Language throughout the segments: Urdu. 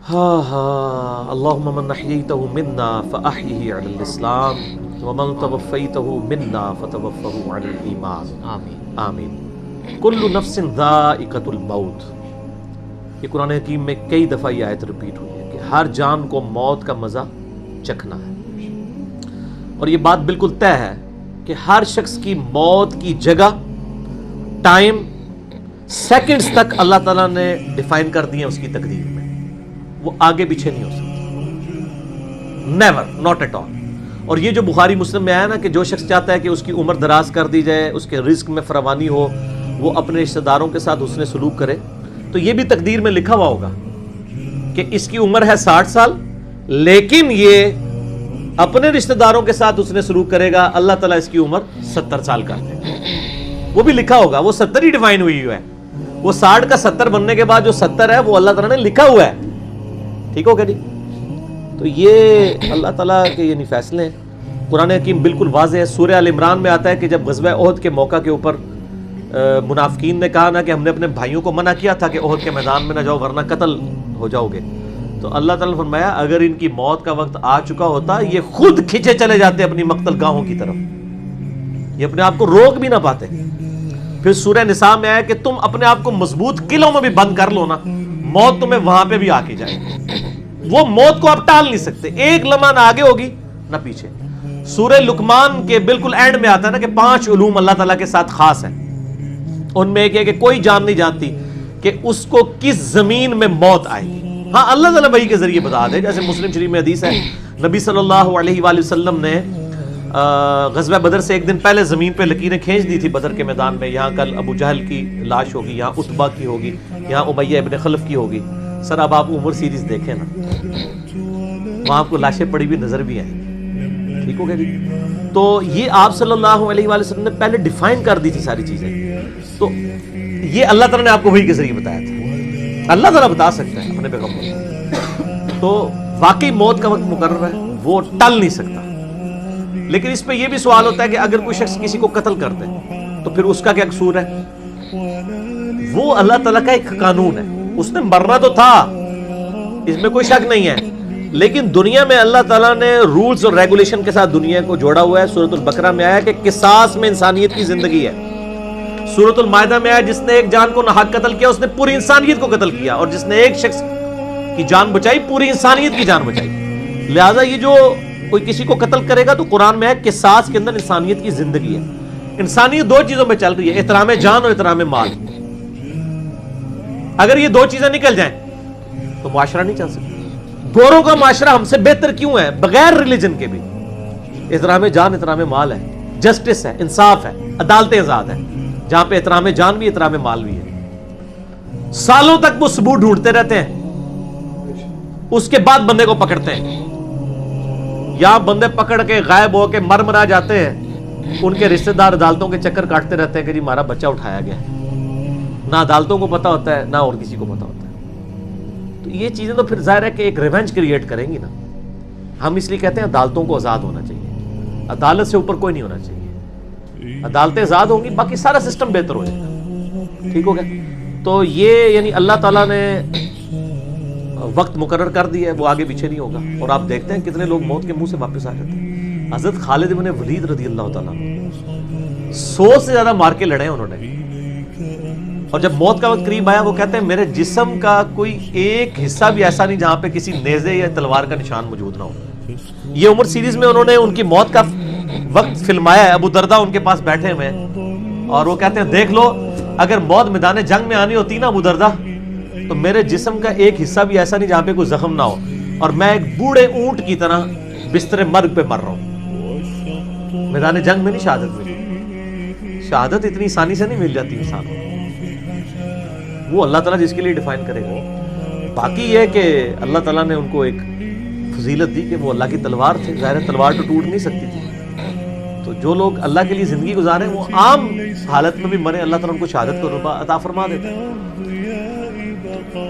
اللہم من احییتہ منا فاحیہ علی الاسلام ومن توفیتہ منا فتوفہ علی الایمان آمین آمین۔ کل نفس ذائقۃ الموت، یہ قرآن حکیم میں کئی دفعہ یہ آیت ریپیٹ ہوئی ہے کہ ہر جان کو موت کا مزہ چکھنا ہے، اور یہ بات بالکل طے ہے کہ ہر شخص کی موت کی جگہ، ٹائم، سیکنڈز تک اللہ تعالیٰ نے ڈیفائن کر دی ہے اس کی تقدیر میں، وہ آگے پیچھے نہیں ہو سکتی، نیور، ناٹ ایٹ آل۔ اور یہ جو بخاری مسلم میں آیا نا کہ جو شخص چاہتا ہے کہ اس کی عمر دراز کر دی جائے، اس کے رزق میں فراوانی ہو، وہ اپنے رشتہ داروں کے ساتھ حسن سلوک کرے، تو یہ بھی تقدیر میں لکھا ہوا ہوگا کہ اس کی عمر ہے 60 سال، لیکن یہ اپنے رشتہ داروں کے ساتھ حسن سلوک کرے گا، اللہ تعالیٰ اس کی عمر 70 سال کر دے گا، وہ بھی لکھا ہوگا، وہ 70 ہی ڈیفائن ہوئی ہے، وہ 60 کا 70 بننے کے بعد جو 70 ہے وہ اللہ تعالیٰ نے لکھا ہوا ہے، ٹھیک ہو گیا جی؟ تو یہ اللہ تعالیٰ کے یعنی فیصلے ہیں، قرآن حکیم بالکل واضح ہے۔ سورہ آل عمران میں آتا ہے کہ جب غزوہ احد کے موقع کے اوپر منافقین نے کہا نا کہ ہم نے اپنے بھائیوں کو منع کیا تھا کہ احد کے میدان میں نہ جاؤ ورنہ قتل ہو جاؤ گے، تو اللہ تعالیٰ نے فرمایا اگر ان کی موت کا وقت آ چکا ہوتا یہ خود کھنچے چلے جاتے اپنی مقتل گاہوں کی طرف، یہ اپنے آپ کو روک بھی نہ پاتے۔ پھر سورہ نساء میں آیا کہ تم اپنے آپ کو مضبوط قلعوں میں بھی بند کر لو نا، موت تمہیں وہاں پہ بھی آ کے جائے، وہ موت کو آپ ٹال نہیں سکتے، ایک لمحہ نہ آگے ہوگی نہ پیچھے۔ سورہ لقمان کے بالکل اینڈ میں آتا ہے نا کہ 5 علوم اللہ تعالیٰ کے ساتھ خاص ہیں، ان میں ایک ہے کہ کوئی جان نہیں جانتی کہ اس کو کس زمین میں موت آئے گی، ہاں اللہ تعالیٰ وحی کے ذریعے بتا دے، جیسے مسلم شریف میں حدیث ہے نبی صلی اللہ علیہ وآلہ وسلم نے غزوہ بدر سے ایک دن پہلے زمین پہ لکیریں کھینچ دی تھی بدر کے میدان میں، یہاں کل ابو جہل کی لاش ہوگی، یہاں عتبہ کی ہوگی، یہاں امیہ ابن خلف کی ہوگی۔ سر اب آپ عمر سیریز دیکھیں نا، وہاں آپ کو لاشیں پڑی بھی نظر بھی آئیں، ٹھیک ہو گیا جی؟ تو یہ آپ صلی اللہ علیہ وآلہ وسلم نے پہلے ڈیفائن کر دی تھی ساری چیزیں، تو یہ اللہ تعالیٰ نے آپ کو وحی کے ذریعے بتایا تھا، اللہ تعالیٰ بتا سکتا ہے اپنے پیغمبر کو، تو واقعی موت کا وقت مقرر ہے، وہ ٹل نہیں سکتا۔ لیکن اس پہ یہ بھی سوال ہوتا ہے کہ اگر کوئی شخص کسی کو قتل کر دے تو پھر اس کا کیا قصور ہے؟ وہ اللہ تعالیٰ کا ایک قانون ہے، اس نے مرنا تو تھا، اس میں کوئی شک نہیں ہے، لیکن دنیا میں اللہ تعالیٰ نے رولز اور ریگولیشن کے ساتھ دنیا کو جوڑا ہوا ہے۔ سورۃ البقرہ میں آیا کہ قصاص میں انسانیت کی زندگی ہے، سورۃ المائدہ میں آیا جس نے ایک جان کو ناحق قتل کیا اس نے پوری انسانیت کو قتل کیا، اور جس نے ایک شخص کی جان بچائی پوری انسانیت کی جان بچائی۔ لہٰذا یہ جو کوئی کسی کو قتل کرے گا تو قرآن میں ہے قصاص کے اندر انسانیت کی زندگی ہے۔ انسانیت 2 چیزوں میں چل رہی ہے، احترام جان اور احترام مال۔ اگر یہ 2 چیزیں نکل جائیں تو معاشرہ نہیں چل سکتا۔ گوروں کا معاشرہ ہم سے بہتر کیوں ہے؟ بغیر ریلیجن کے بھی احترام جان احترام مال ہے، جسٹس ہے، انصاف ہے، عدالتیں آزاد ہیں، جہاں پہ احترام جان بھی احترام مال بھی ہے۔ سالوں تک وہ ثبوت ڈھونڈتے رہتے ہیں، اس کے بعد بندے کو پکڑتے ہیں، یا بندے پکڑ کے غائب ہو کے مرا جاتے ہیں، ان کے رشتہ دار عدالتوں کے چکر کاٹتے رہتے ہیں کہ جی ہمارا بچہ اٹھایا گیا، نہ عدالتوں کو پتا ہوتا ہے نہ اور کسی کو پتا ہوتا ہے۔ تو یہ چیزیں تو پھر ظاہر ہے کہ ایک ریونج کریٹ کریں گی نا۔ ہم اس لیے کہتے ہیں عدالتوں کو آزاد ہونا چاہیے، عدالت سے اوپر کوئی نہیں ہونا چاہیے، عدالتیں آزاد ہوں گی باقی سارا سسٹم بہتر ہو جائے گا، ٹھیک ہو گیا؟ تو یہ یعنی اللہ تعالیٰ نے وقت مقرر کر دیا ہے، وہ آگے پیچھے نہیں ہوگا، اور آپ دیکھتے ہیں کتنے لوگ موت کے منہ سے واپس آ جاتے ہیں۔ حضرت خالد بن ولید رضی اللہ تعالیٰ 100 سے زیادہ مار کے لڑے انہوں نے، اور جب موت کا وقت قریب آیا وہ کہتے ہیں میرے جسم کا کوئی ایک حصہ بھی ایسا نہیں جہاں پہ کسی نیزے یا تلوار کا نشان موجود نہ ہو۔ یہ عمر سیریز میں انہوں نے ان کی موت کا وقت فلمایا ہے، ابو دردہ ان کے پاس بیٹھے ہوئے ہیں، اور وہ کہتے ہیں دیکھ لو اگر موت میدان جنگ میں آنی ہوتی نا ابو دردہ تو میرے جسم کا ایک حصہ بھی ایسا نہیں جہاں پہ کوئی زخم نہ ہو، اور میں ایک بوڑھے اونٹ کی طرح بستر مرگ پہ مر رہا ہوں۔ میدان جنگ میں نہیں شہادت ملی، شہادت اتنی آسانی سے نہیں مل جاتی انسان کو، وہ اللہ تعالیٰ جس کے لیے ڈیفائن کرے گا۔ باقی یہ کہ اللہ تعالیٰ نے ان کو ایک فضیلت دی کہ وہ اللہ کی تلوار تھے، ظاہر ہے تلوار تو ٹوٹ نہیں سکتی تھی، تو جو لوگ اللہ کے لیے زندگی گزارے وہ عام حالت میں بھی مرے اللہ تعالیٰ ان کو شہادت کو عطا فرما دیتا ہے۔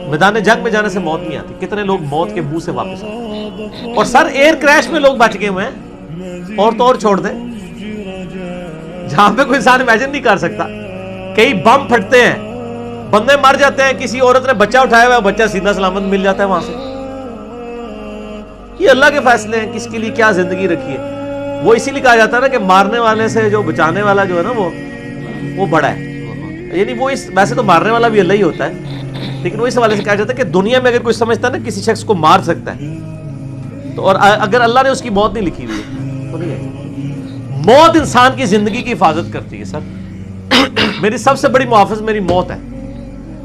میدان جنگ میں جانے سے موت نہیں آتی، کتنے لوگ موت کے منہ سے واپس آتے، اور سر ایئر کریش میں لوگ بچ گئے ہوئے ہیں، اور تو اور چھوڑ دیں جہاں پہ کوئی انسان امیجن نہیں کر سکتا، کئی بم پھٹتے ہیں، بندے مر جاتے ہیں، کسی عورت نے بچہ اٹھایا ہوا ہے، بچہ سیدھا سلامت مل جاتا ہے وہاں سے، یہ اللہ کے فیصلے ہیں کس کے لیے کیا زندگی رکھی ہے. وہ اسی لیے کہا جاتا ہے نا کہ مارنے والے سے جو بچانے والا جو ہے نا وہ بڑا ہے. یعنی وہ ویسے تو مارنے والا بھی اللہ ہی ہوتا ہے، لیکن وہ اس حوالے سے کہا جاتا ہے کہ دنیا میں اگر کوئی سمجھتا ہے نا کسی شخص کو مار سکتا ہے تو، اور اگر اللہ نے اس کی موت نہیں لکھی ہوئی ہے تو نہیں ہے. موت انسان کی زندگی کی حفاظت کرتی ہے. سر میری سب سے بڑی محافظ میری موت ہے.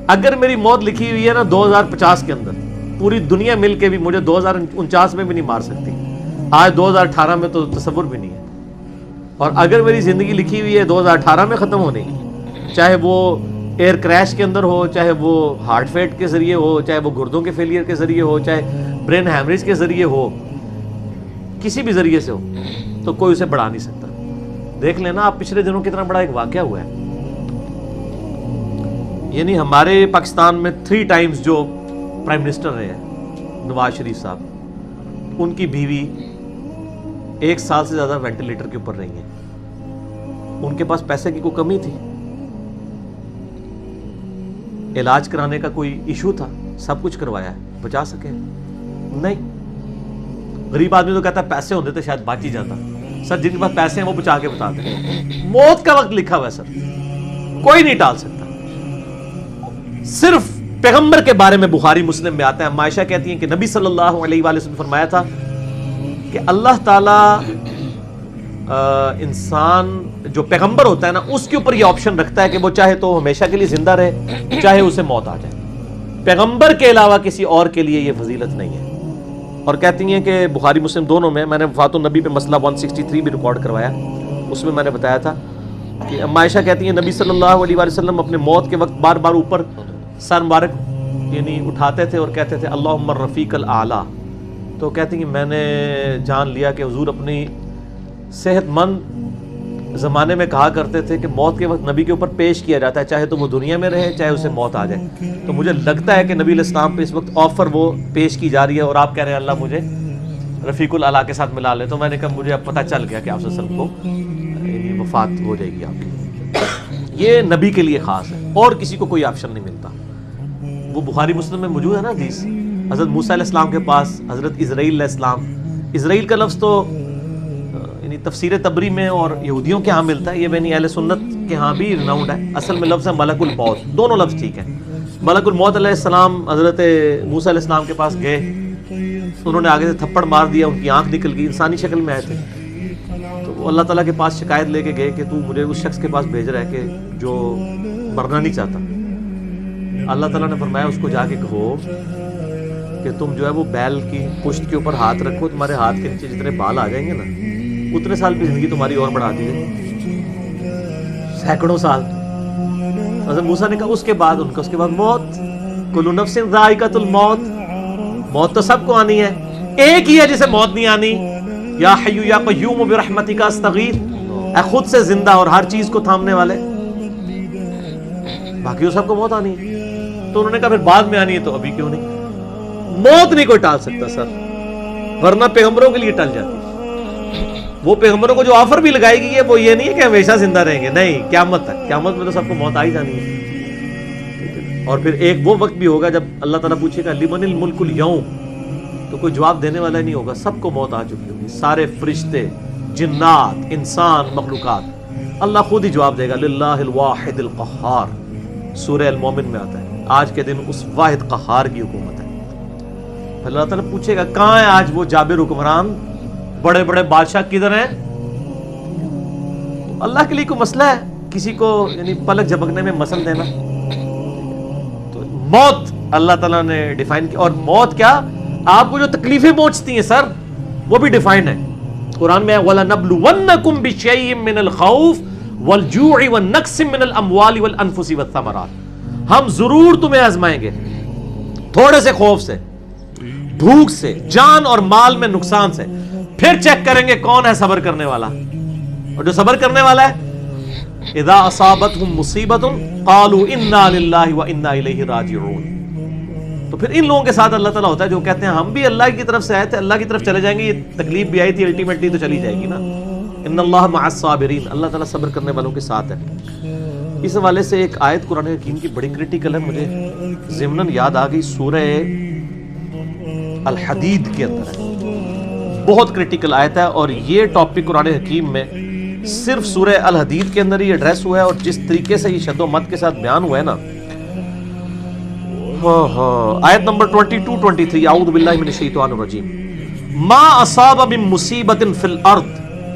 اگر میری موت لکھی ہوئی ہے نا 2050 کے اندر، پوری دنیا مل کے بھی مجھے 2049 میں بھی نہیں مار سکتی. آج 2018 میں تو تصور بھی نہیں ہے. اور اگر میری زندگی لکھی ہوئی ہے 2018 میں ختم ہونی، چاہے وہ ایئر کریش کے اندر ہو، چاہے وہ ہارٹ فیٹ کے ذریعے ہو، چاہے وہ گردوں کے فیلئر کے ذریعے ہو، چاہے برین ہیمریج کے ذریعے ہو، کسی بھی ذریعے سے ہو، تو کوئی اسے بڑھا نہیں سکتا. دیکھ لینا آپ پچھلے دنوں کتنا بڑا ایک واقعہ ہوا ہے. یعنی ہمارے پاکستان میں 3 ٹائمز جو پرائم منسٹر رہے ہیں نواز شریف صاحب، ان کی بیوی 1 سال سے زیادہ وینٹیلیٹر کے اوپر رہی ہیں. ان کے پاس پیسے کی کوئی کمی تھی؟ علاج کرانے کا کوئی ایشو تھا؟ سب کچھ کروایا ہے، بچا سکے؟ نہیں. غریب آدمی تو کہتا ہے پیسے ہوتے تو شاید بچ ہی جاتا. سر جن کے پاس پیسے ہیں وہ بچا کے بتاتے ہیں. موت کا وقت لکھا ہوا ہے سر، کوئی نہیں ٹال سکتا. صرف پیغمبر کے بارے میں بخاری مسلم میں آتا ہے. عائشہ کہتی ہیں کہ نبی صلی اللہ علیہ وآلہ وسلم فرمایا تھا کہ اللہ تعالیٰ انسان جو پیغمبر ہوتا ہے نا اس کے اوپر یہ آپشن رکھتا ہے کہ وہ چاہے تو ہمیشہ کے لیے زندہ رہے، چاہے اسے موت آ جائے. پیغمبر کے علاوہ کسی اور کے لیے یہ فضیلت نہیں ہے. اور کہتی ہیں کہ بخاری مسلم دونوں میں نے وفات النبی پہ مسئلہ 163 بھی ریکارڈ کروایا، اس میں نے بتایا تھا کہ عائشہ کہتی ہیں نبی صلی اللہ علیہ وآلہ وسلم اپنے موت کے وقت بار بار اوپر سر مبارک یعنی اٹھاتے تھے اور کہتے تھے اللہم الرفیق الاعلی. تو کہتی ہیں میں نے جان لیا کہ حضور اپنی صحت مند زمانے میں کہا کرتے تھے کہ موت کے وقت نبی کے اوپر پیش کیا جاتا ہے، چاہے تو وہ دنیا میں رہے چاہے اسے موت آ جائے. تو مجھے لگتا ہے کہ نبی علیہ السلام پہ اس وقت آفر وہ پیش کی جا رہی ہے اور آپ کہہ رہے ہیں اللہ مجھے رفیق الاعلیٰ کے ساتھ ملا لے. تو میں نے کہا مجھے اب پتہ چل گیا کہ آپ صلی اللہ علیہ وسلم کو وفات ہو جائے گی آپ کی. یہ نبی کے لیے خاص ہے اور کسی کو کوئی آپشن نہیں ملتا. وہ بخاری مسلم میں موجود ہے نا حدیث، حضرت موسیٰ علیہ السلام کے پاس حضرت اسرائیل علیہ السلام. اسرائیل کا لفظ تو یعنی تفسیر تبری میں اور یہودیوں کے ہاں ملتا ہے، یہ بنی اہل سنت کے ہاں بھی رناؤنڈ ہے. اصل میں لفظ ہے ملک الموت، دونوں لفظ ٹھیک ہیں. ملک الموت علیہ السلام حضرت موسیٰ علیہ السلام کے پاس گئے، انہوں نے آگے سے تھپڑ مار دیا، ان کی آنکھ نکل گئی، انسانی شکل میں آئے تھے. تو وہ اللہ تعالیٰ کے پاس شکایت لے کے گئے کہ تو مجھے اس شخص کے پاس بھیج رہا ہے کہ جو مرنا نہیں چاہتا. اللہ تعالیٰ نے فرمایا اس کو جا کے کہو کہ تم جو ہے وہ بیل کی پشت کے اوپر ہاتھ رکھو، تمہارے ہاتھ کے نیچے جتنے بال آ جائیں گے نا اتنے سال کی زندگی تمہاری اور بڑھا دی ہے، سینکڑوں سال. حضرت موسیٰ نے کہا اس کے بعد ان کا اس کے بعد موت. کل نفس ذائقۃ الموت، موت تو سب کو آنی ہے، ایک ہی ہے جسے موت نہیں آنی. یا حی یا قیوم برحمتک استغیث، اے خود سے زندہ اور ہر چیز کو تھامنے والے، باقی وہ سب کو موت آنی ہے. تو انہوں نے کہا پھر بعد میں آنی ہے تو ابھی کیوں نہیں؟ موت نہیں کوئی ٹال سکتا سر، ورنہ پیغمبروں کے لیے ٹل جاتی. وہ پیغمبروں کو جو آفر بھی لگائی گئی ہے وہ یہ نہیں ہے کہ ہمیشہ زندہ رہیں گے، نہیں، قیامت تک. قیامت میں تو سب کو موت آ ہی جانی ہے. اور پھر ایک وہ وقت بھی ہوگا جب اللہ تعالیٰ پوچھے گا لمن الملک اليوم، تو کوئی جواب دینے والا نہیں ہوگا، سب کو موت آ چکی ہوگی. سارے فرشتے، جنات، انسان، مخلوقات، اللہ خود ہی جواب دے گا للہ الواحد القہار. سورہ المومن میں آتا ہے آج کے دن اس واحد قہار کی حکومت ہے. اللہ تعالیٰ پوچھے گا کہاں ہے آج وہ جابر حکمران، بڑے بڑے بادشاہ کدھر ہیں؟ اللہ کے لیے کوئی مسئلہ ہے کسی کو یعنی پلک جھپکنے میں مسل دینا؟ تو موت اللہ تعالیٰ نے ڈیفائن کی. اور موت کیا، آپ کو جو تکلیفیں پہنچتی ہیں سر وہ بھی ڈیفائن ہے. قرآن میں وَلَنَبْلُوَنَّكُمْ بِشَيْءٍ مِّنَ الْخَوْفِ وَالْجُوعِ وَالنَّقْصِ مِّنَ الْأَمْوَالِ وَالْأَنفُسِ وَالثَّمَرَاتِ. ہم ضرور تمہیں آزمائیں گے تھوڑے سے خوف سے، بھوک سے، جان اور مال میں نقصان سے، پھر چیک کریں گے کون ہے صبر کرنے والا. اور جو صبر کرنے والا ہے اذا اصابتهم مصیبۃ قالوا انا للہ وانا الیہ راجعون. تو پھر ان لوگوں کے ساتھ اللہ تعالیٰ ہوتا ہے جو کہتے ہیں ہم بھی اللہ کی طرف سے آئے تھے، اللہ کی طرف چلے جائیں گے، یہ تکلیف بھی آئی تھی الٹیمیٹلی تو چلی جائے گی نا. ان اللہ مع الصابرین، اللہ تعالیٰ صبر کرنے والوں کے ساتھ ہے. اس حوالے سے ایک آیت قرآن حکیم کی بڑی کریٹیکل ہے، مجھے ضمناً یاد آ گئی. سورہ الحدید کے اندر ہے، بہت کریٹیکل آیت ہے، اور یہ ٹاپک قرآن حکیم میں صرف سورہ الحدید کے اندر ہی ایڈریس ہوا ہے، اور جس طریقے سے یہ شد و مت کے ساتھ بیان ہوا ہے نا، آیت نمبر 22-23، اعوذ باللہ من الشیطان الرجیم، ما اصاب من مصیبت فی الارض،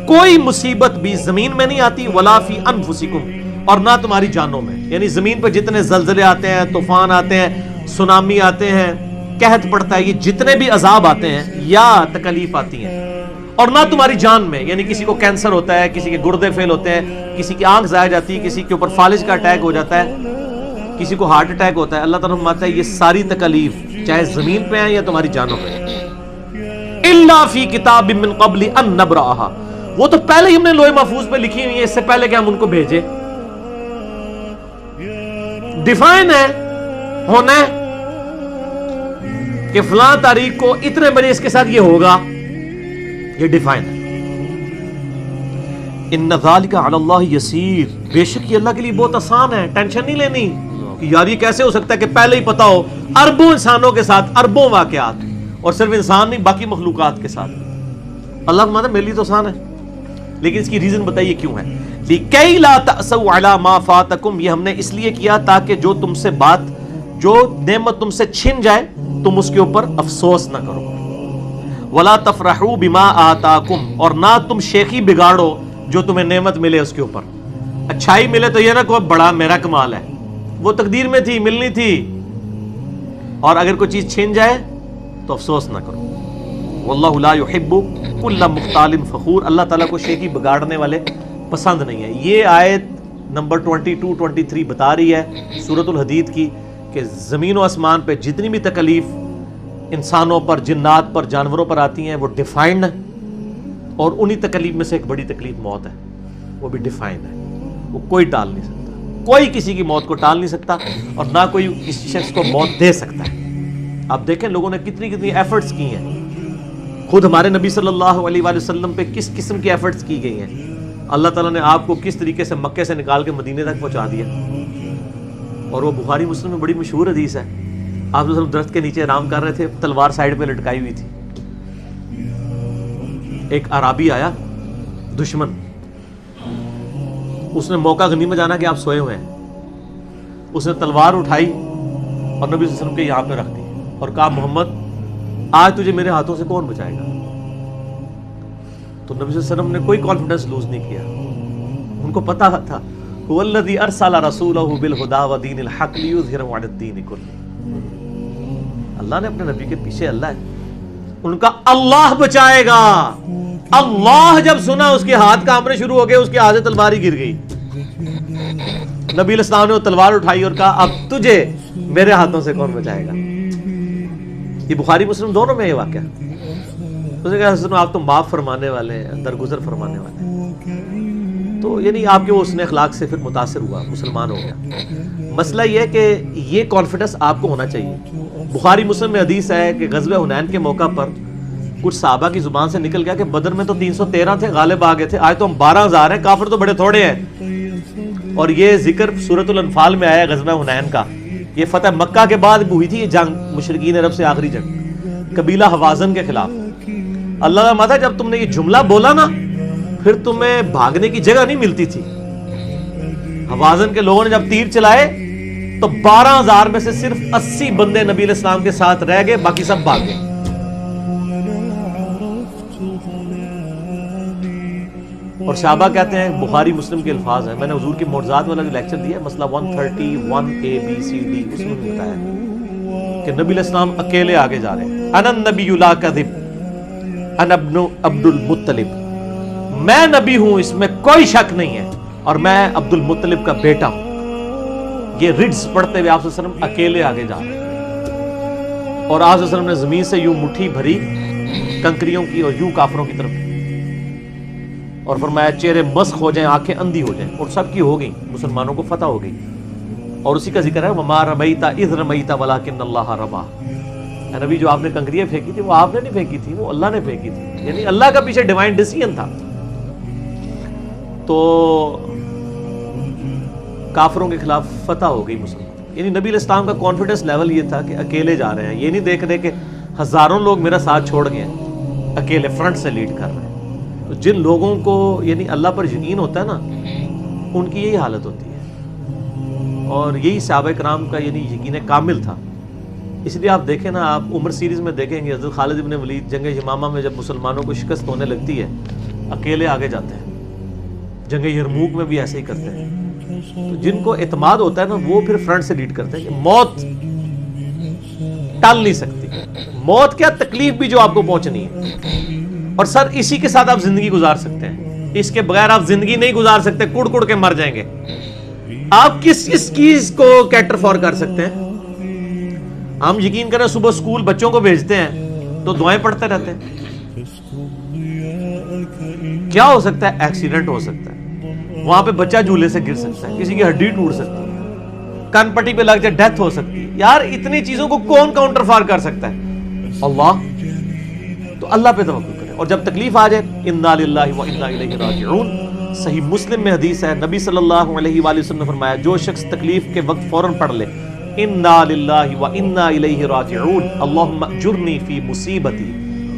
کوئی مصیبت بھی زمین میں نہیں آتی، ولا فی انفسکم، اور نہ تمہاری جانوں میں، یعنی زمین پہ جتنے زلزلے آتے ہیں، طوفان آتے ہیں، سونامی آتے ہیں، قحط پڑتا ہے، یہ جتنے بھی عذاب آتے ہیں یا تکلیف آتی ہیں، اور نہ تمہاری جان میں، یعنی کسی کو کینسر ہوتا ہے، کسی کے گردے فیل ہوتے ہیں، کسی کی آنکھ ضائع جاتی ہے، کسی کے اوپر فالج کا اٹیک ہو جاتا ہے، کسی کو ہارٹ اٹیک ہوتا ہے، اللہ تعالیٰ فرماتا ہے یہ ساری تکلیف چاہے زمین پہ ہیں یا تمہاری جانوں پہ، الا فی کتاب من قبل ان نبرأها، وہ تو پہلے ہی ہم نے لوح محفوظ پہ لکھی ہوئی ہے، اس سے پہلے کہ ہم ان کو بھیجے، ڈیفائن ہے، ہونا ہے کہ فلاں تاریخ کو اتنے بجے اس کے ساتھ یہ ہوگا، یہ ڈیفائن ہے۔ ان ذالک علی اللہ یسیر، بے شک یہ اللہ کے لیے بہت آسان ہے، ٹینشن نہیں لینی کہ یار یہ کیسے ہو سکتا ہے کہ پہلے ہی پتا ہو اربوں انسانوں کے ساتھ، اربوں واقعات، اور صرف انسان نہیں باقی مخلوقات کے ساتھ۔ اللہ فرماتا ہے میرے لیے تو آسان ہے، لیکن اس کی ریزن بتائیے کیوں ہے، لِكَيْ لَا تَأْسَوْا عَلَى مَا فَاتَكُمْ، یہ ہم نے اس لیے کیا تاکہ جو تم سے بات، جو نعمت تم سے چھن جائے تم اس کے اوپر افسوس نہ کرو، وَلَا تَفْرَحُوا بِمَا آتَاكُمْ، اور نہ تم شیخی بگاڑو جو تمہیں نعمت ملے اس کے اوپر، اچھائی ملے تو یہ نہ کہو بڑا میرا کمال ہے، وہ تقدیر میں تھی، ملنی تھی، اور اگر کوئی چیز چھن جائے تو افسوس نہ کرو۔ واللہ لا يحب كل مختال فخور، اللہ تعالیٰ کو شیخی بگاڑنے والے پسند نہیں ہے۔ یہ آیت نمبر 22-23 بتا رہی ہے سورۃ الحدید کی کہ زمین و آسمان پہ جتنی بھی تکلیف انسانوں پر، جنات پر، جانوروں پر آتی ہیں وہ ڈیفائنڈ ہے، اور انہی تکلیف میں سے ایک بڑی تکلیف موت ہے، وہ بھی ڈیفائنڈ ہے، وہ کوئی ٹال نہیں سکتا، کوئی کسی کی موت کو ٹال نہیں سکتا، اور نہ کوئی کسی شخص کو موت دے سکتا ہے۔ آپ دیکھیں لوگوں نے کتنی ایفرٹس کی ہیں، خود ہمارے نبی صلی اللہ علیہ وآلہ وسلم پہ کس قسم کی ایفرٹس کی گئی ہیں، اللہ تعالیٰ نے آپ کو کس طریقے سے مکے سے نکال کے مدینے تک پہنچا دیا، اور وہ بخاری مسلم میں بڑی مشہور حدیث ہے، آپ وسلم درخت کے نیچے آرام کر رہے تھے، تلوار سائیڈ پہ لٹکائی ہوئی تھی، ایک عرابی آیا دشمن، اس نے موقع غنیمت جانا کہ آپ سوئے ہوئے ہیں، اس نے تلوار اٹھائی اور نبی صلی اللہ علیہ وسلم کے یہاں پہ رکھ دی اور کہا محمد آج تجھے میرے ہاتھوں سے کون بچائے گا؟ تو نبی صلی اللہ علیہ وسلم نے کوئی کانفیڈنس لوز نہیں کیا، ان کو پتا تھا هو الذی ارسل رسولہ بالہدی ودین الحق لیظہرہ علی الدین کلہ، اللہ نے اپنے نبی کے پیچھے اللہ ہے، ان کا اللہ بچائے گا۔ اللہ جب سنا اس کے ہاتھ کانپنے شروع ہو گئے، اس کے ہاتھ سے تلوار ہی گر گئی، نبی علیہ السلام نے وہ تلوار اٹھائی اور کہا اب تجھے میرے ہاتھوں سے کون بچائے گا؟ یہ بخاری مسلم دونوں میں یہ واقعہ، اس نے کہا حضرت آپ تو معاف فرمانے والے ہیں، درگزر فرمانے والے ہیں، تو یعنی آپ کے حسن اخلاق سے پھر متاثر ہوا، مسلمان ہو گیا۔ مسئلہ یہ ہے کہ یہ کانفیڈنس آپ کو ہونا چاہیے۔ بخاری مسلم میں حدیث ہے کہ غزوہ حنین کے موقع پر کچھ صحابہ کی زبان سے نکل گیا کہ بدر میں تو 313 تھے، غالب آ گئے تھے، آج تو ہم 12,000 ہیں، کافر تو بڑے تھوڑے ہیں۔ اور یہ ذکر سورۃ الانفال میں آیا غزوہ حنین کا، یہ فتح مکہ کے بعد ہوئی تھی یہ جنگ، مشرکین عرب سے آخری جنگ قبیلہ حوازن کے خلاف۔ اللہ کا ماتا جب تم نے یہ جملہ بولا نا، پھر تمہیں بھاگنے کی جگہ نہیں ملتی تھی۔ حوازن کے لوگوں نے جب تیر چلائے تو 12,000 میں سے صرف 80 بندے نبی علیہ السلام کے ساتھ رہ گئے، باقی سب بھاگ گئے۔ اور صحابہ کہتے ہیں، بخاری مسلم کے الفاظ ہیں، میں نے حضور کے معجزات والا جو لیکچر دیا ہے مسئلہ 131A-B-C-D، اس میں بھی بتایا کہ نبی علیہ السلام اکیلے آگے جا رہے ہیں، انا النبی لا کذب انا ابن عبد المطلب، میں نبی ہوں اس میں کوئی شک نہیں ہے، اور میں عبد المطلب کا بیٹا ہوں۔ یہ رڈز پڑھتے ہوئے آپ صلی اللہ علیہ وسلم اکیلے آگے جا رہے ہیں، اور آپ صلی اللہ علیہ وسلم نے زمین سے یوں مٹھی بھری کنکریوں کی اور یوں کافروں کی طرف، اور فرمایا چہرے مسخ ہو جائیں، آنکھیں اندھی ہو جائیں، اور سب کی ہو گئی، مسلمانوں کو فتح ہو گئی۔ اور اسی کا ذکر ہے وما رمیت اذ رمیت ولکن اللہ رما، اے نبی جو آپ نے کنکریاں پھینکی تھی وہ آپ نے نہیں پھینکی تھی، وہ اللہ نے پھینکی تھی، یعنی اللہ کا پیچھے ڈیوائن ڈیسیژن تھا۔ تو کافروں کے خلاف فتح ہو گئی مسلمان، یعنی نبی علیہ السلام کا کانفیڈنس لیول یہ تھا کہ اکیلے جا رہے ہیں، یہ نہیں دیکھ رہے کہ ہزاروں لوگ میرا ساتھ چھوڑ گئے ہیں، اکیلے فرنٹ سے لیڈ کر رہے ہیں. تو جن لوگوں کو یعنی اللہ پر یقین ہوتا ہے نا، ان کی یہی حالت ہوتی ہے، اور یہی صحابہ کرام کا یعنی یقین کامل تھا. اس لیے آپ دیکھیں نا، آپ عمر سیریز میں دیکھیں گے حضرت خالد بن ولید جنگ یمامہ میں جب مسلمانوں کو شکست ہونے لگتی ہے اکیلے آگے جاتے ہیں. جنگ یرموک میں بھی ایسے ہی کرتے ہیں. تو جن کو اعتماد ہوتا ہے نا، وہ پھر فرنٹ سے لیڈ کرتے ہیں کہ موت ٹال نہیں سکتی. موت کیا، تکلیف بھی جو آپ کو پہنچنی ہے، اور سر اسی کے ساتھ آپ زندگی گزار سکتے ہیں. اس کے بغیر آپ زندگی نہیں گزار سکتے، کڑ کڑ کے مر جائیں گے. آپ کس چیز کو کیٹر فور کر سکتے ہیں؟ ہم یقین کریں صبح اسکول بچوں کو بھیجتے ہیں تو دعائیں پڑھتے رہتے ہیں. کیا ہو سکتا ہے؟ ایکسیڈنٹ ہو سکتا ہے، وہاں پہ بچہ جھولے سے گر سکتا ہے، کسی کی ہڈی ٹوٹ سکتی ہے، کان پٹی پہ لگ جائے ڈیتھ ہو سکتی ہے. یار اتنی چیزوں کو کون کاؤنٹر فار کر سکتا ہے؟ اللہ. تو اللہ پہ توکل کریں، اور جب تکلیف آ جائے انا للہ و انا الیہ راجعون. صحیح مسلم میں حدیث ہے، نبی صلی اللہ علیہ وآلہ وسلم نے فرمایا جو شخص تکلیف کے وقت فوراً پڑھ لے انا للہ و انا الیہ راجعون اللہم اجرنی فی مصیبتی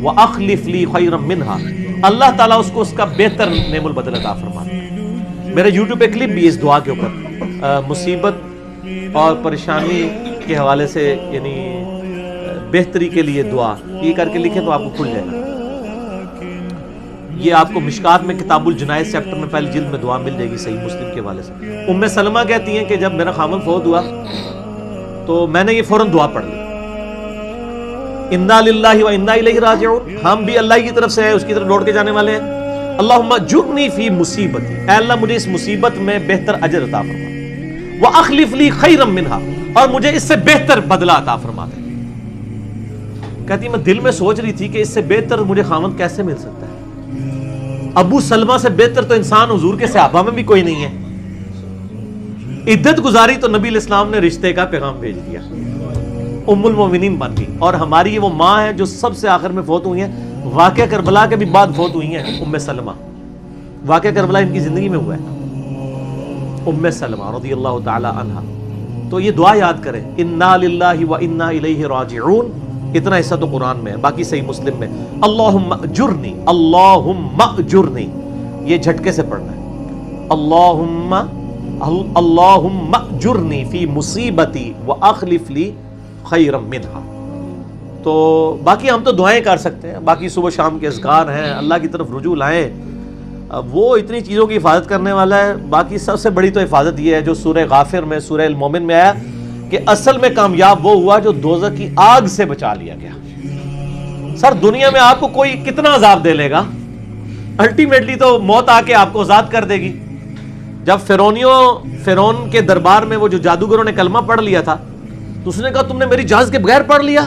واخلف لی خیرا منہا، اللہ تعالیٰ اس کو اس کا بہتر نعم البدل عطا فرماتا ہے. میرے یوٹیوب پہ کلپ بھی اس دعا کے اوپر مصیبت اور پریشانی کے حوالے سے یعنی بہتری کے لیے دعا یہ کر کے لکھیں تو آپ کو کھل جائے گا. یہ آپ کو مشکات میں کتاب الجنائز چیپٹر میں پہلی جلد میں دعا مل جائے گی صحیح مسلم کے حوالے سے. ام سلمہ کہتی ہیں کہ جب میرا خامن فوت ہوا تو میں نے یہ فوراً دعا پڑھ لی، انا للہ و انا الیہ راجعون، ہم بھی اللہ کی طرف سے ہیں، اس کی طرف لوٹ کے جانے والے ہیں. اللہم اجرنی فی مصیبتی، اے اللہ مجھے اس مصیبت میں بہتر اجر عطا فرما، واخلف لی خیرا منہا، اور مجھے اس سے بہتر بدلہ عطا فرما دے. کہتی میں دل میں سوچ رہی تھی کہ اس سے بہتر مجھے خامن کیسے مل سکتا ہے؟ ابو سلمہ سے بہتر تو انسان حضور کے صحابہ میں بھی کوئی نہیں ہے. عدت گزاری تو نبی علیہ السلام نے رشتے کا پیغام بھیج دیا، ام المومنین بن گئی، اور ہماری یہ وہ ماں ہے جو سب سے آخر میں فوت ہوئی ہیں. واقعہ کربلا کے بھی بعد فوت ہوئی ہیں ام سلمہ. واقعہ کربلا ان کی زندگی میں ہوا ہے، ام سلمہ رضی اللہ تعالی عنہا. تو یہ دعا یاد کریں، انا للہ و انا الیہ راجعون. اتنا حصہ تو قرآن میں ہے، باقی صحیح مسلم میں اللہم اجرنی، اللہم اجرنی، یہ جھٹکے سے پڑھنا ہے. اللہم اجرنی فی مصیبتی واخلف لی خیرا منہا. تو باقی ہم تو دعائیں کر سکتے ہیں، باقی صبح شام کے اذکار ہیں، اللہ کی طرف رجوع لائیں. وہ اتنی چیزوں کی حفاظت کرنے والا ہے. باقی سب سے بڑی تو حفاظت یہ ہے جو سورہ غافر میں، سورہ المومن میں آیا کہ اصل میں کامیاب وہ ہوا جو دوزخ کی آگ سے بچا لیا گیا. سر دنیا میں آپ کو کوئی کتنا عذاب دے لے گا، الٹیمیٹلی تو موت آ کے آپ کو آزاد کر دے گی. جب فرعون کے دربار میں وہ جو جادوگروں نے کلمہ پڑھ لیا تھا تو اس نے کہا تم نے میری اجازت کے بغیر پڑھ لیا،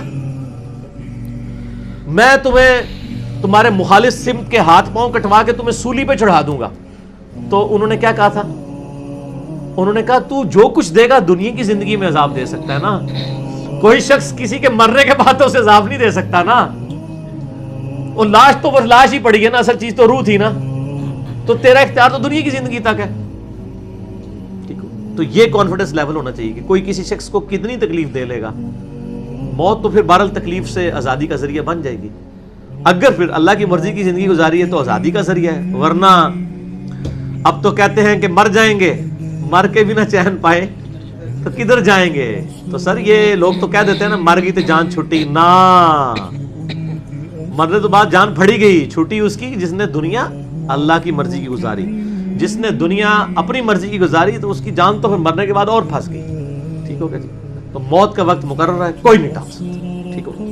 میں تمہیں تمہارے مخالف سمت کے ہاتھ پاؤں کٹوا کے تمہیں سولی پہ چڑھا دوں گا. تو انہوں نے کیا کہا تھا؟ انہوں نے کہا تو جو کچھ دے گا دنیا کی زندگی میں عذاب دے سکتا ہے نا، کوئی شخص کسی کے مرنے کے بعد تو اسے عذاب نہیں دے سکتا نا. وہ لاش تو بس لاش ہی پڑی ہے نا، اصل چیز تو روح تھی نا. تو تیرا اختیار تو دنیا کی زندگی تک ہے. تو یہ کانفیڈنس لیول ہونا چاہیے کہ کوئی کسی شخص کو کتنی تکلیف دے لے گا، موت تو پھر بہرحال تکلیف سے آزادی کا ذریعہ بن جائے گی. اگر پھر اللہ کی مرضی کی زندگی گزاری ہے تو آزادی کا ذریعہ ہے، ورنہ اب تو کہتے ہیں کہ مر جائیں گے، مر کے بھی نہ چین پائے تو کدھر جائیں گے. تو سر یہ لوگ تو کہہ دیتے ہیں نا مر گئی تو جان چھٹی، نہ، مرنے تو بعد جان پھڑی گئی، چھٹی اس کی جس نے دنیا اللہ کی مرضی کی گزاری. جس نے دنیا اپنی مرضی کی گزاری تو اس کی جان تو پھر مرنے کے بعد اور پھنس گئی. ٹھیک ہو گیا جی؟ تو موت کا وقت مقرر ہے، کوئی نہیں ٹال سکتا. ٹھیک ہو گیا؟